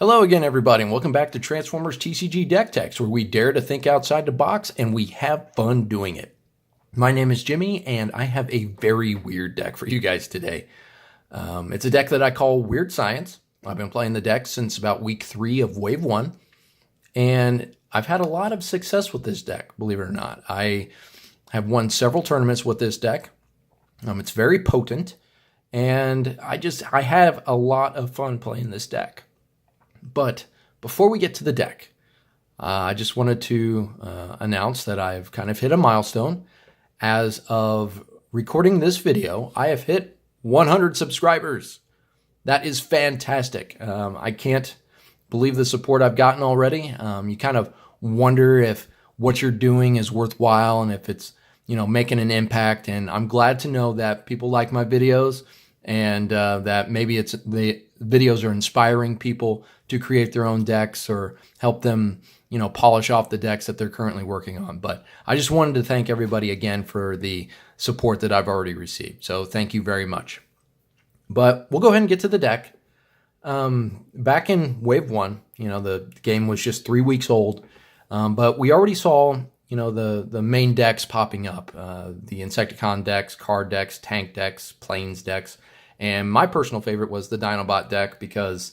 Hello again, everybody, and welcome back to Transformers TCG Deck Techs, where we dare to think outside the box and we have fun doing it. My name is Jimmy, and I have a very weird deck for you guys today. It's a deck that I call Weird Science. I've been playing the deck since about week 3 of Wave 1, and I've had a lot of success with this deck, believe it or not. I have won several tournaments with this deck. It's very potent, and I have a lot of fun playing this deck. But before we get to the deck, I just wanted to announce that I've kind of hit a milestone. As of recording this video, I have hit 100 subscribers. That is fantastic. I can't believe the support I've gotten already. You kind of wonder if what you're doing is worthwhile and if it's, making an impact. And I'm glad to know that people like my videos and that maybe the videos are inspiring people to create their own decks or help them, polish off the decks that they're currently working on. But I just wanted to thank everybody again for the support that I've already received. So thank you very much. But we'll go ahead and get to the deck. Back in Wave 1, the game was just 3 weeks old, but we already saw, the main decks popping up, the Insecticon decks, card decks, tank decks, planes decks. And my personal favorite was the Dinobot deck because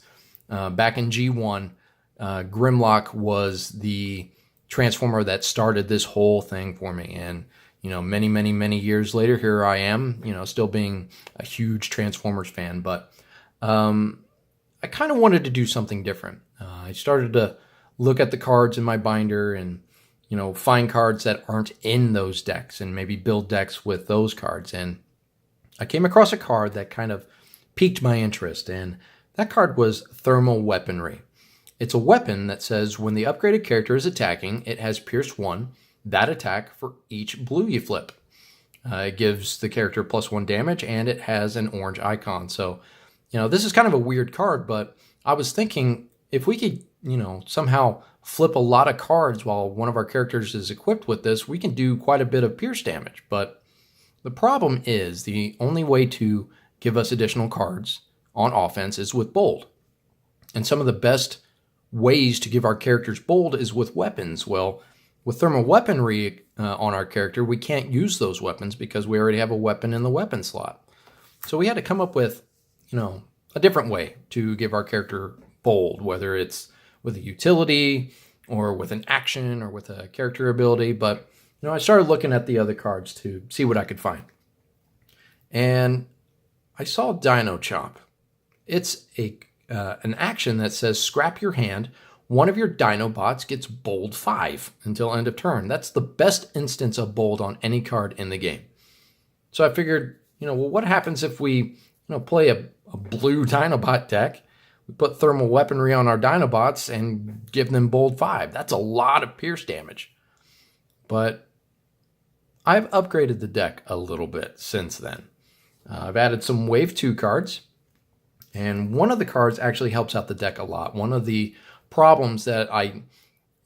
back in G1, Grimlock was the transformer that started this whole thing for me. And, many, many, many years later, here I am, still being a huge Transformers fan. But I kind of wanted to do something different. I started to look at the cards in my binder and, find cards that aren't in those decks and maybe build decks with those cards. And I came across a card that kind of piqued my interest, and that card was Thermal Weaponry. It's a weapon that says when the upgraded character is attacking, it has Pierce 1, that attack for each blue you flip. It gives the character +1 damage, and it has an orange icon. So, this is kind of a weird card, but I was thinking if we could, somehow flip a lot of cards while one of our characters is equipped with this, we can do quite a bit of pierce damage. But the problem is the only way to give us additional cards on offense is with bold. And some of the best ways to give our characters bold is with weapons. Well, with Thermal Weaponry on our character, we can't use those weapons because we already have a weapon in the weapon slot. So we had to come up with, a different way to give our character bold, whether it's with a utility or with an action or with a character ability. But I started looking at the other cards to see what I could find. And I saw Dino-Chomp. It's an action that says scrap your hand. One of your Dinobots gets bold 5 until end of turn. That's the best instance of bold on any card in the game. So I figured, what happens if we, play a blue Dinobot deck? We put Thermal Weaponry on our Dinobots and give them bold 5. That's a lot of pierce damage. But I've upgraded the deck a little bit since then. I've added some Wave 2 cards, and one of the cards actually helps out the deck a lot. One of the problems that I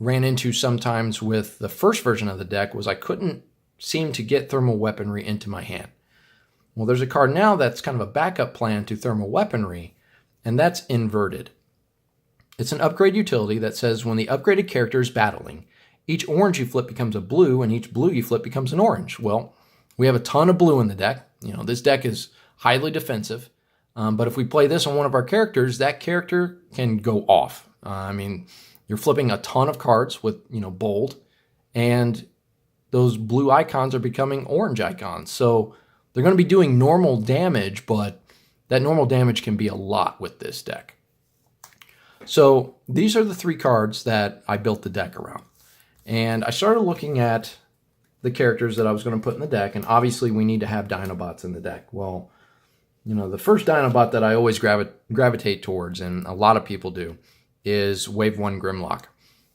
ran into sometimes with the first version of the deck was I couldn't seem to get Thermal Weaponry into my hand. Well, there's a card now that's kind of a backup plan to Thermal Weaponry, and that's Inverted. It's an upgrade utility that says when the upgraded character is battling, each orange you flip becomes a blue, and each blue you flip becomes an orange. Well, we have a ton of blue in the deck. This deck is highly defensive. But if we play this on one of our characters, that character can go off. You're flipping a ton of cards with, bold, and those blue icons are becoming orange icons. So they're going to be doing normal damage, but that normal damage can be a lot with this deck. So these are the 3 cards that I built the deck around. And I started looking at the characters that I was going to put in the deck, and obviously we need to have Dinobots in the deck. Well, the first Dinobot that I always gravitate towards, and a lot of people do, is Wave 1 Grimlock.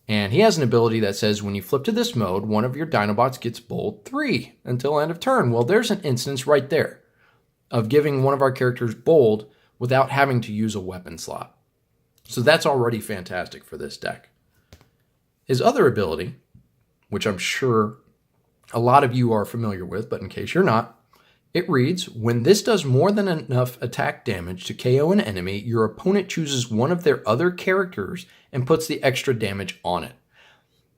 And he has an ability that says when you flip to this mode, one of your Dinobots gets bold 3 until end of turn. Well, there's an instance right there of giving one of our characters bold without having to use a weapon slot. So that's already fantastic for this deck. His other ability, which I'm sure a lot of you are familiar with, but in case you're not, It reads, when this does more than enough attack damage to KO an enemy, your opponent chooses one of their other characters and puts the extra damage on it.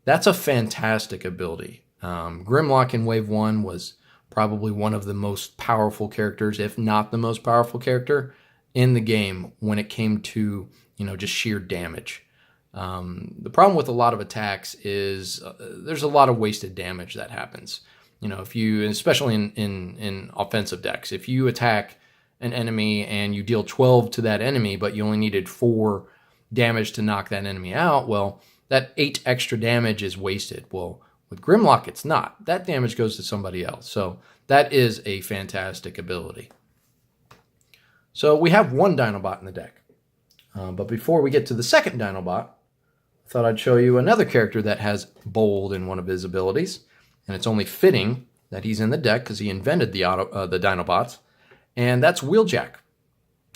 That's a fantastic ability. Grimlock in Wave 1 was probably one of the most powerful characters, if not the most powerful character in the game when it came to, just sheer damage. The problem with a lot of attacks is there's a lot of wasted damage that happens. If you, especially in offensive decks, if you attack an enemy and you deal 12 to that enemy, but you only needed 4 damage to knock that enemy out, well, that 8 extra damage is wasted. Well, with Grimlock, it's not. That damage goes to somebody else. So that is a fantastic ability. So we have one Dinobot in the deck. But before we get to the second Dinobot, I thought I'd show you another character that has Bold in one of his abilities. And it's only fitting that he's in the deck because he invented the Dinobots. And that's Wheeljack.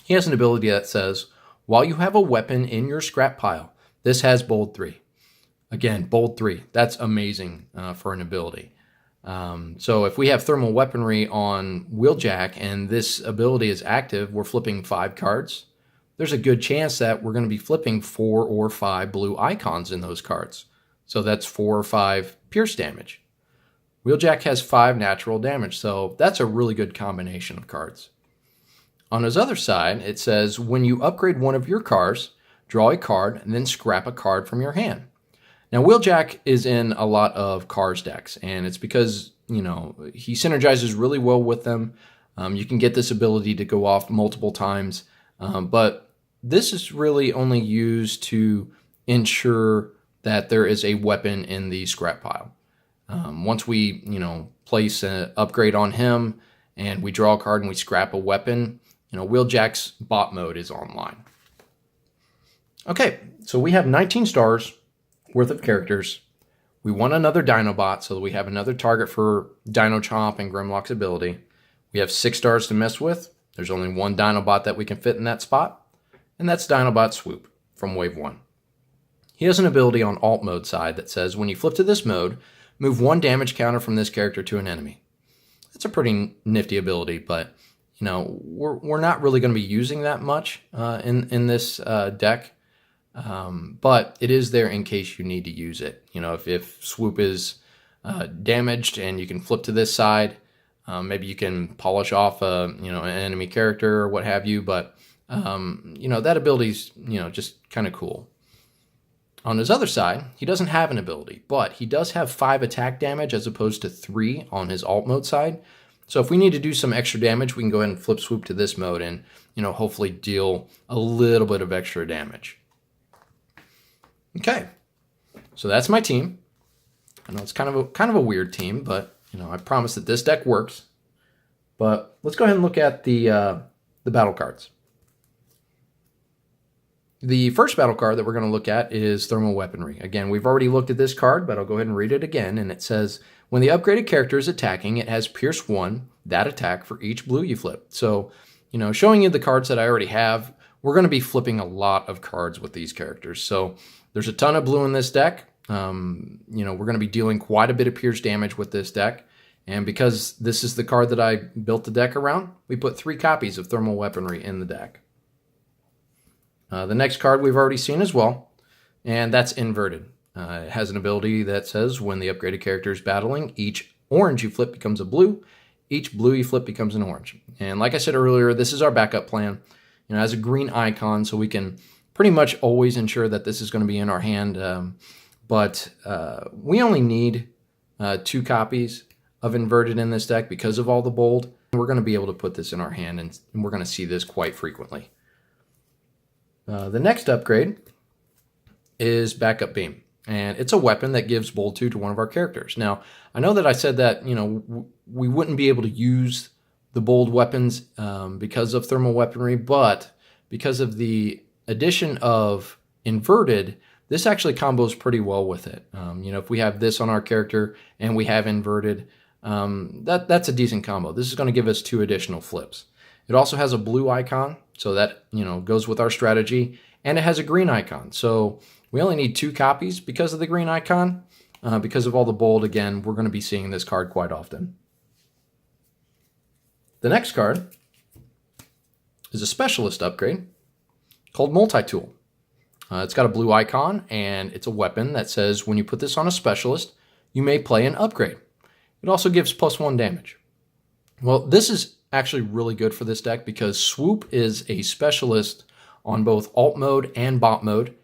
He has an ability that says, while you have a weapon in your scrap pile, this has Bold 3. Again, Bold 3. That's amazing for an ability. So if we have thermal weaponry on Wheeljack and this ability is active, we're flipping 5 cards. There's a good chance that we're going to be flipping 4 or 5 blue icons in those cards. So that's 4 or 5 pierce damage. Wheeljack has 5 natural damage, so that's a really good combination of cards. On his other side, it says, when you upgrade one of your cars, draw a card and then scrap a card from your hand. Now, Wheeljack is in a lot of cars decks, and it's because, he synergizes really well with them. You can get this ability to go off multiple times, but this is really only used to ensure that there is a weapon in the scrap pile. Once we, place an upgrade on him and we draw a card and we scrap a weapon, Wheeljack's bot mode is online. Okay, so we have 19 stars worth of characters. We want another Dinobot so that we have another target for Dino-Chomp and Grimlock's ability. We have 6 stars to mess with. There's only one Dinobot that we can fit in that spot, and that's Dinobot Swoop from Wave 1. He has an ability on alt mode side that says, when you flip to this mode, move 1 damage counter from this character to an enemy. That's a pretty nifty ability, but we're not really going to be using that much in this deck. But it is there in case you need to use it. If Swoop is damaged and you can flip to this side, maybe you can polish off an enemy character or what have you. But that ability's just kind of cool. On his other side, he doesn't have an ability, but he does have 5 attack damage as opposed to 3 on his alt mode side. So if we need to do some extra damage, we can go ahead and flip Swoop to this mode and, hopefully deal a little bit of extra damage. Okay, so that's my team. I know it's kind of a weird team, but, I promise that this deck works. But let's go ahead and look at the battle cards. The first battle card that we're going to look at is Thermal Weaponry. Again, we've already looked at this card, but I'll go ahead and read it again. And it says, when the upgraded character is attacking, it has Pierce 1, that attack for each blue you flip. So, showing you the cards that I already have, we're going to be flipping a lot of cards with these characters. So there's a ton of blue in this deck. We're going to be dealing quite a bit of pierce damage with this deck. And because this is the card that I built the deck around, we put 3 copies of Thermal Weaponry in the deck. The next card we've already seen as well, and that's Inverted. It has an ability that says when the upgraded character is battling, each orange you flip becomes a blue, each blue you flip becomes an orange. And like I said earlier, this is our backup plan. It has a green icon, so we can pretty much always ensure that this is going to be in our hand. But we only need 2 copies of Inverted in this deck because of all the bold. We're going to be able to put this in our hand, and we're going to see this quite frequently. The next upgrade is Backup Beam, and it's a weapon that gives Bold 2 to one of our characters. Now, I know that I said that we wouldn't be able to use the bold weapons because of thermal weaponry, but because of the addition of Inverted, this actually combos pretty well with it. If we have this on our character and we have Inverted, that's a decent combo. This is going to give us 2 additional flips. It also has a blue icon, so that goes with our strategy, and it has a green icon. So we only need 2 copies because of the green icon. Because of all the bold, again, we're going to be seeing this card quite often. The next card is a specialist upgrade called Multi-Tool. It's got a blue icon, and it's a weapon that says when you put this on a specialist, you may play an upgrade. It also gives +1 damage. Well, this is actually really good for this deck because Swoop is a specialist on both alt mode and bot mode,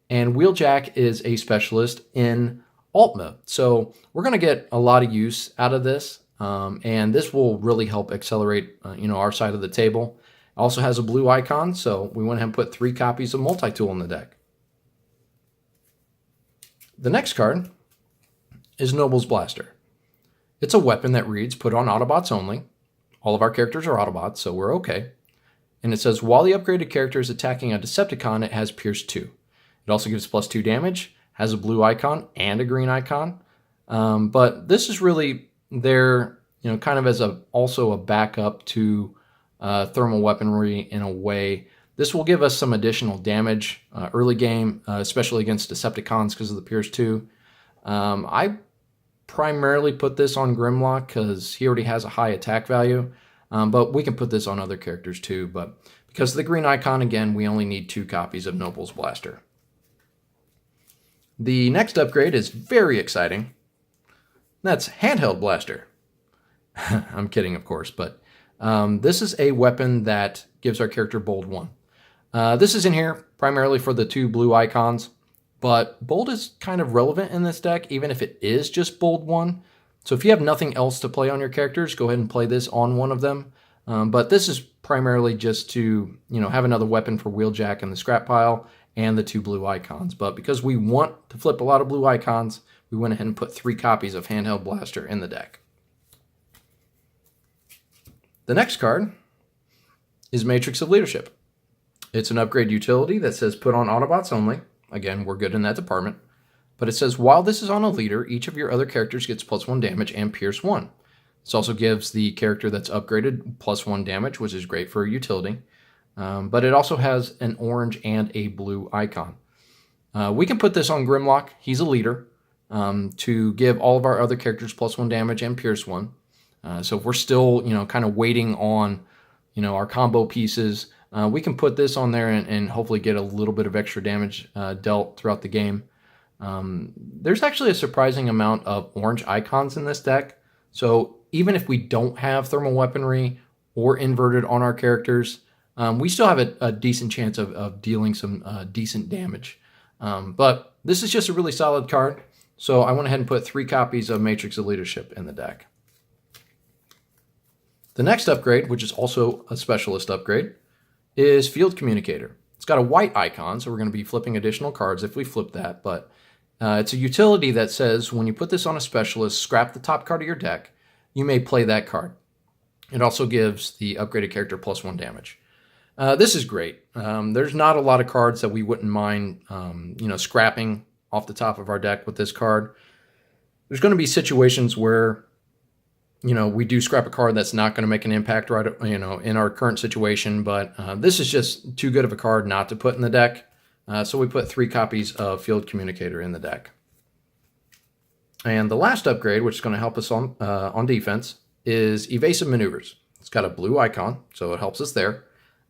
and Wheeljack is a specialist in alt mode. So we're going to get a lot of use out of this, and this will really help accelerate our side of the table. It also has a blue icon, so we went ahead and put 3 copies of Multi-Tool in the deck. The next card is Handheld Blaster. It's a weapon that reads, put on Autobots only. All of our characters are Autobots, so we're okay. And it says, while the upgraded character is attacking a Decepticon, it has Pierce 2. It also gives +2 damage, has a blue icon and a green icon. But this is really there, kind of as also a backup to thermal weaponry in a way. This will give us some additional damage early game, especially against Decepticons because of the Pierce 2. I primarily put this on Grimlock because he already has a high attack value, but we can put this on other characters too. But because of the green icon, again, we only need 2 copies of Handheld Blaster. The next upgrade is very exciting. That's Handheld Blaster. I'm kidding, of course, but this is a weapon that gives our character Bold 1. This is in here primarily for the 2 blue icons, but Bold is kind of relevant in this deck, even if it is just Bold 1. So if you have nothing else to play on your characters, go ahead and play this on one of them. But this is primarily just to have another weapon for Wheeljack in the scrap pile and the 2 blue icons. But because we want to flip a lot of blue icons, we went ahead and put 3 copies of Handheld Blaster in the deck. The next card is Matrix of Leadership. It's an upgrade utility that says put on Autobots only. Again, we're good in that department. But it says while this is on a leader, each of your other characters gets +1 damage and Pierce 1. This also gives the character that's upgraded +1 damage, which is great for a utility. But it also has an orange and a blue icon. We can put this on Grimlock. He's a leader, to give all of our other characters +1 damage and Pierce 1. So if we're still, kind of waiting on, our combo pieces, we can put this on there and hopefully get a little bit of extra damage dealt throughout the game. There's actually a surprising amount of orange icons in this deck. So even if we don't have thermal weaponry or inverted on our characters, we still have a decent chance of dealing some decent damage. But this is just a really solid card. So I went ahead and put 3 copies of Matrix of Leadership in the deck. The next upgrade, which is also a specialist upgrade, is Field Communicator. It's got a white icon, so we're going to be flipping additional cards if we flip that, but it's a utility that says when you put this on a specialist, scrap the top card of your deck, you may play that card. It also gives the upgraded character +1 damage. This is great. There's not a lot of cards that we wouldn't mind scrapping off the top of our deck with this card. There's going to be situations where we do scrap a card that's not going to make an impact right, in our current situation, but this is just too good of a card not to put in the deck. So we put 3 copies of Field Communicator in the deck. And the last upgrade, which is going to help us on defense, is Evasive Maneuvers. It's got a blue icon, so it helps us there.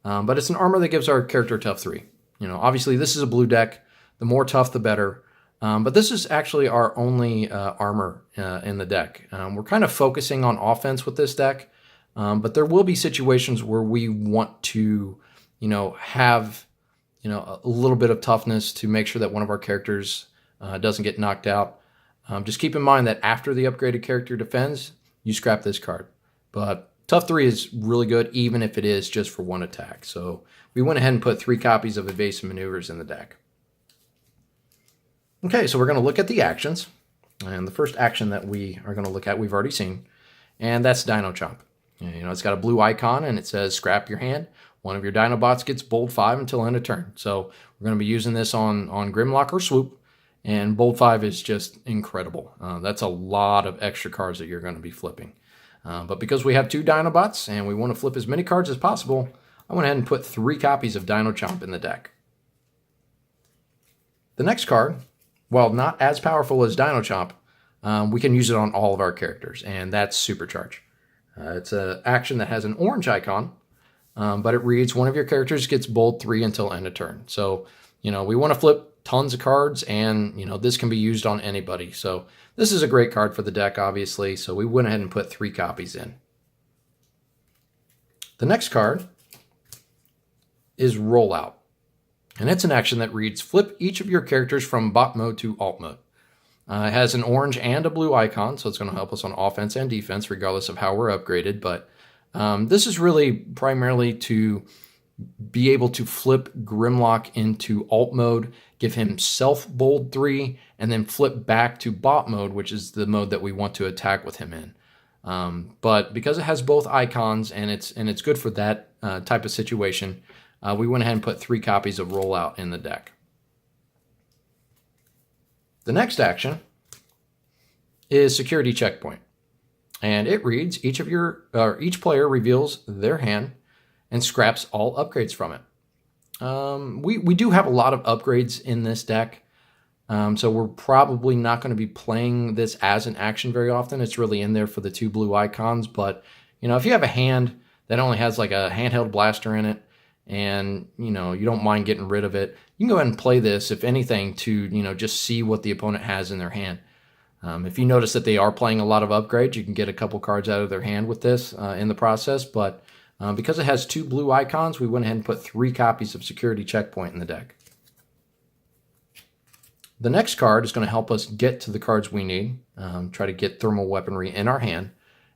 But it's an armor that gives our character tough 3. Obviously this is a blue deck. The more tough, the better. But this is actually our only armor in the deck. We're kind of focusing on offense with this deck, but there will be situations where we want to, have, a little bit of toughness to make sure that one of our characters doesn't get knocked out. Just keep in mind that after the upgraded character defends, you scrap this card. But tough 3 is really good, even if it is just for 1 attack. So we went ahead and put 3 copies of Evasive Maneuvers in the deck. Okay, so we're going to look at the actions. And the first action that we are going to look at, we've already seen. And that's Dino-Chomp. It's got a blue icon and it says scrap your hand. One of your Dinobots gets Bold 5 until end of turn. So we're going to be using this on Grimlock or Swoop. And Bold 5 is just incredible. That's a lot of extra cards that you're going to be flipping. But because we have 2 Dinobots and we want to flip as many cards as possible, I went ahead and put 3 copies of Dino-Chomp in the deck. The next card, while not as powerful as Dino-Chomp, we can use it on all of our characters, and that's Supercharge. It's an action that has an orange icon, but it reads one of your characters gets bold 3 until end of turn. So, we want to flip tons of cards, and, this can be used on anybody. So this is a great card for the deck, obviously. So we went ahead and put 3 copies in. The next card is Rollout. And it's an action that reads, flip each of your characters from bot mode to alt mode. It has an orange and a blue icon, so it's going to help us on offense and defense, regardless of how we're upgraded. But this is really primarily to be able to flip Grimlock into alt mode, give him self bold 3, and then flip back to bot mode, which is the mode that we want to attack with him in. But because it has both icons and it's good for that type of situation, we went ahead and put 3 copies of Rollout in the deck. The next action is Security Checkpoint, and it reads each player reveals their hand and scraps all upgrades from it. We do have a lot of upgrades in this deck, so we're probably not going to be playing this as an action very often. It's really in there for the 2 blue icons, but if you have a hand that only has like a Handheld Blaster in it, and you don't mind getting rid of it, you can go ahead and play this, if anything, to just see what the opponent has in their hand. If you notice that they are playing a lot of upgrades, you can get a couple cards out of their hand with this in the process. But because it has 2 blue icons, we went ahead and put 3 copies of Security Checkpoint in the deck. The next card is going to help us get to the cards we need, try to get thermal weaponry in our hand,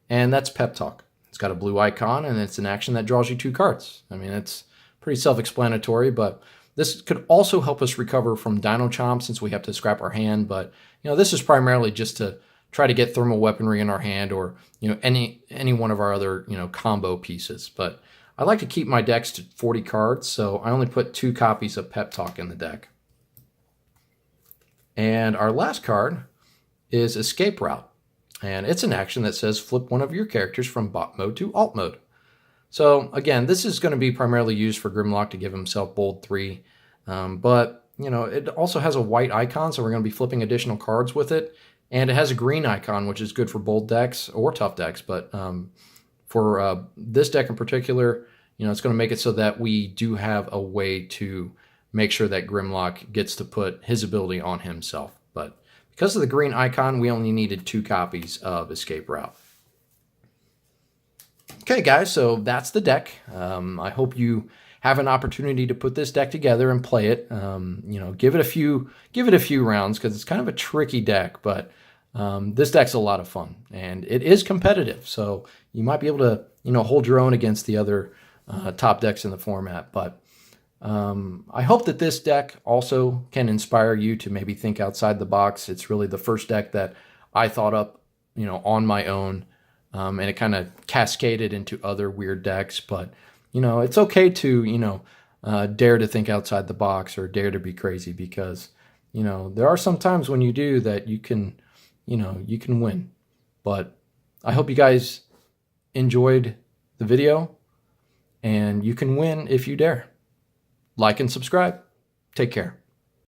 and that's Pep Talk. It's got a blue icon, and it's an action that draws you 2 cards. I mean, it's pretty self-explanatory, but this could also help us recover from Dino-Chomp since we have to scrap our hand. But this is primarily just to try to get thermal weaponry in our hand, or any one of our other combo pieces. But I like to keep my decks to 40 cards, so I only put 2 copies of Pep Talk in the deck. And our last card is Escape Route, and it's an action that says flip one of your characters from bot mode to alt mode. So again, this is going to be primarily used for Grimlock to give himself bold 3, but it also has a white icon, so we're going to be flipping additional cards with it, and it has a green icon, which is good for bold decks or tough decks. But for this deck in particular, it's going to make it so that we do have a way to make sure that Grimlock gets to put his ability on himself. But because of the green icon, we only needed 2 copies of Escape Route. Okay, guys, so that's the deck. I hope you have an opportunity to put this deck together and play it. Give it a few rounds, because it's kind of a tricky deck, but this deck's a lot of fun, and it is competitive. So you might be able to hold your own against the other top decks in the format. But I hope that this deck also can inspire you to maybe think outside the box. It's really the first deck that I thought up, on my own. And it kind of cascaded into other weird decks, but it's okay to dare to think outside the box, or dare to be crazy, because there are some times when you do that you can win. But I hope you guys enjoyed the video, and you can win if you dare. Like and subscribe. Take care.